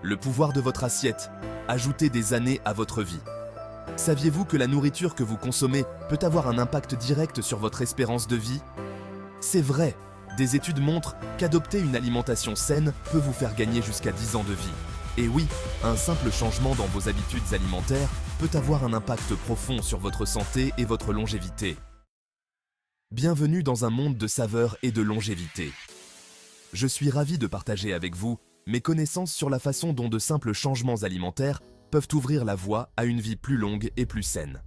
Le pouvoir de votre assiette. Ajoutez des années à votre vie. Saviez-vous que la nourriture que vous consommez peut avoir un impact direct sur votre espérance de vie? C'est vrai. Des études montrent qu'adopter une alimentation saine peut vous faire gagner jusqu'à 10 ans de vie. Et oui, un simple changement dans vos habitudes alimentaires peut avoir un impact profond sur votre santé et votre longévité. Bienvenue dans un monde de saveurs et de longévité. Je suis ravi de partager avec vous mes connaissances sur la façon dont de simples changements alimentaires peuvent ouvrir la voie à une vie plus longue et plus saine.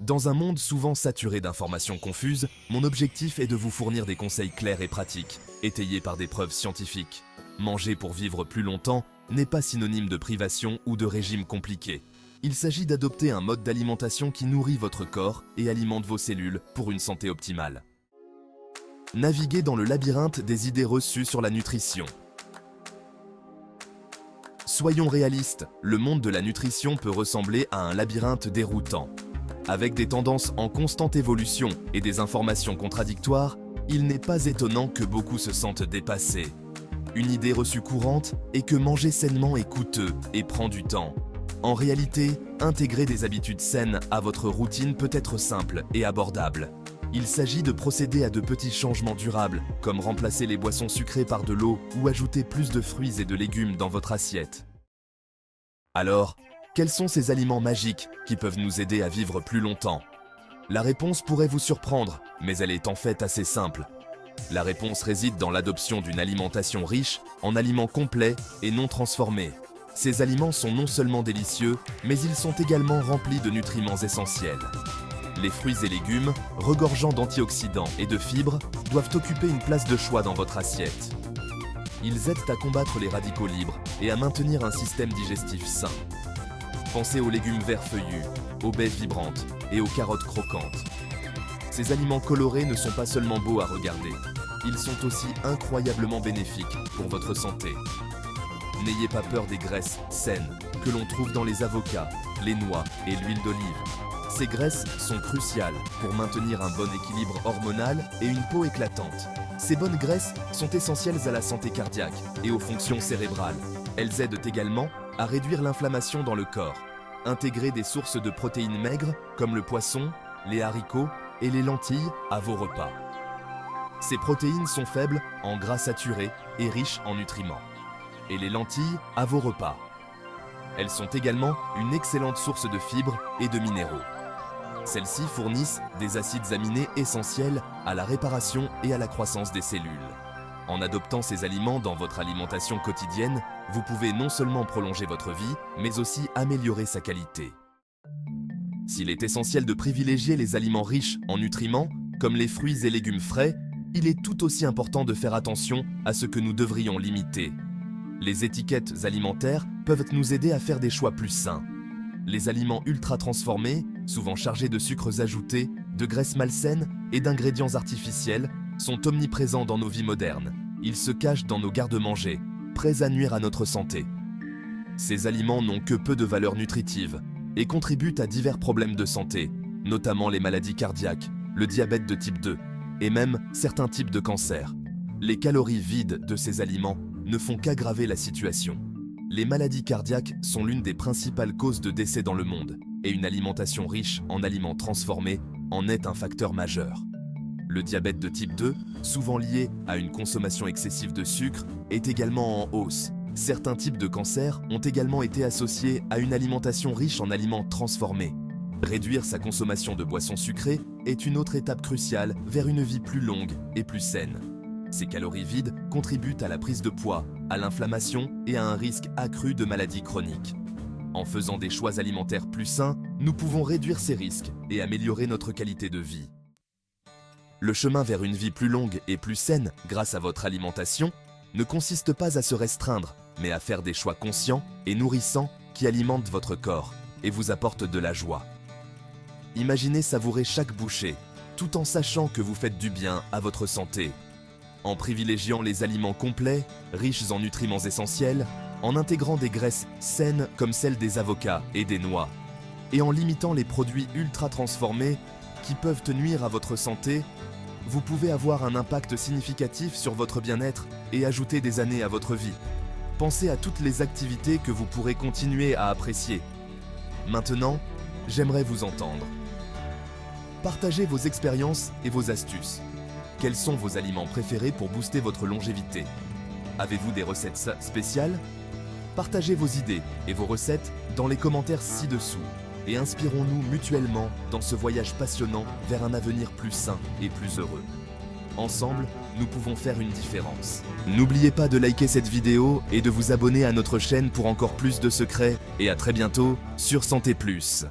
Dans un monde souvent saturé d'informations confuses, mon objectif est de vous fournir des conseils clairs et pratiques, étayés par des preuves scientifiques. Manger pour vivre plus longtemps n'est pas synonyme de privation ou de régime compliqué. Il s'agit d'adopter un mode d'alimentation qui nourrit votre corps et alimente vos cellules pour une santé optimale. Naviguez dans le labyrinthe des idées reçues sur la nutrition. Soyons réalistes, le monde de la nutrition peut ressembler à un labyrinthe déroutant. Avec des tendances en constante évolution et des informations contradictoires, il n'est pas étonnant que beaucoup se sentent dépassés. Une idée reçue courante est que manger sainement est coûteux et prend du temps. En réalité, intégrer des habitudes saines à votre routine peut être simple et abordable. Il s'agit de procéder à de petits changements durables, comme remplacer les boissons sucrées par de l'eau ou ajouter plus de fruits et de légumes dans votre assiette. Alors, quels sont ces aliments magiques qui peuvent nous aider à vivre plus longtemps? La réponse pourrait vous surprendre, mais elle est en fait assez simple. La réponse réside dans l'adoption d'une alimentation riche en aliments complets et non transformés. Ces aliments sont non seulement délicieux, mais ils sont également remplis de nutriments essentiels. Les fruits et légumes, regorgeant d'antioxydants et de fibres, doivent occuper une place de choix dans votre assiette. Ils aident à combattre les radicaux libres et à maintenir un système digestif sain. Pensez aux légumes verts feuillus, aux baies vibrantes et aux carottes croquantes. Ces aliments colorés ne sont pas seulement beaux à regarder, ils sont aussi incroyablement bénéfiques pour votre santé. N'ayez pas peur des graisses saines que l'on trouve dans les avocats, les noix et l'huile d'olive. Ces graisses sont cruciales pour maintenir un bon équilibre hormonal et une peau éclatante. Ces bonnes graisses sont essentielles à la santé cardiaque et aux fonctions cérébrales. Elles aident également à réduire l'inflammation dans le corps. Intégrez des sources de protéines maigres comme le poisson, les haricots et les lentilles à vos repas. Ces protéines sont faibles en gras saturés et riches en nutriments. Et les lentilles à vos repas. Elles sont également une excellente source de fibres et de minéraux. Celles-ci fournissent des acides aminés essentiels à la réparation et à la croissance des cellules. En adoptant ces aliments dans votre alimentation quotidienne, vous pouvez non seulement prolonger votre vie, mais aussi améliorer sa qualité. S'il est essentiel de privilégier les aliments riches en nutriments, comme les fruits et légumes frais, il est tout aussi important de faire attention à ce que nous devrions limiter. Les étiquettes alimentaires peuvent nous aider à faire des choix plus sains. Les aliments ultra transformés, souvent chargés de sucres ajoutés, de graisses malsaines et d'ingrédients artificiels, sont omniprésents dans nos vies modernes. Ils se cachent dans nos garde-manger, prêts à nuire à notre santé. Ces aliments n'ont que peu de valeur nutritive et contribuent à divers problèmes de santé, notamment les maladies cardiaques, le diabète de type 2 et même certains types de cancers. Les calories vides de ces aliments ne font qu'aggraver la situation. Les maladies cardiaques sont l'une des principales causes de décès dans le monde, et une alimentation riche en aliments transformés en est un facteur majeur. Le diabète de type 2, souvent lié à une consommation excessive de sucre, est également en hausse. Certains types de cancers ont également été associés à une alimentation riche en aliments transformés. Réduire sa consommation de boissons sucrées est une autre étape cruciale vers une vie plus longue et plus saine. Ces calories vides contribuent à la prise de poids, à l'inflammation et à un risque accru de maladies chroniques. En faisant des choix alimentaires plus sains, nous pouvons réduire ces risques et améliorer notre qualité de vie. Le chemin vers une vie plus longue et plus saine grâce à votre alimentation ne consiste pas à se restreindre, mais à faire des choix conscients et nourrissants qui alimentent votre corps et vous apportent de la joie. Imaginez savourer chaque bouchée, tout en sachant que vous faites du bien à votre santé. En privilégiant les aliments complets, riches en nutriments essentiels, en intégrant des graisses saines comme celles des avocats et des noix, et en limitant les produits ultra transformés qui peuvent nuire à votre santé, vous pouvez avoir un impact significatif sur votre bien-être et ajouter des années à votre vie. Pensez à toutes les activités que vous pourrez continuer à apprécier. Maintenant, j'aimerais vous entendre. Partagez vos expériences et vos astuces. Quels sont vos aliments préférés pour booster votre longévité? Avez-vous des recettes spéciales? Partagez vos idées et vos recettes dans les commentaires ci-dessous et inspirons-nous mutuellement dans ce voyage passionnant vers un avenir plus sain et plus heureux. Ensemble, nous pouvons faire une différence. N'oubliez pas de liker cette vidéo et de vous abonner à notre chaîne pour encore plus de secrets et à très bientôt sur Santé Plus.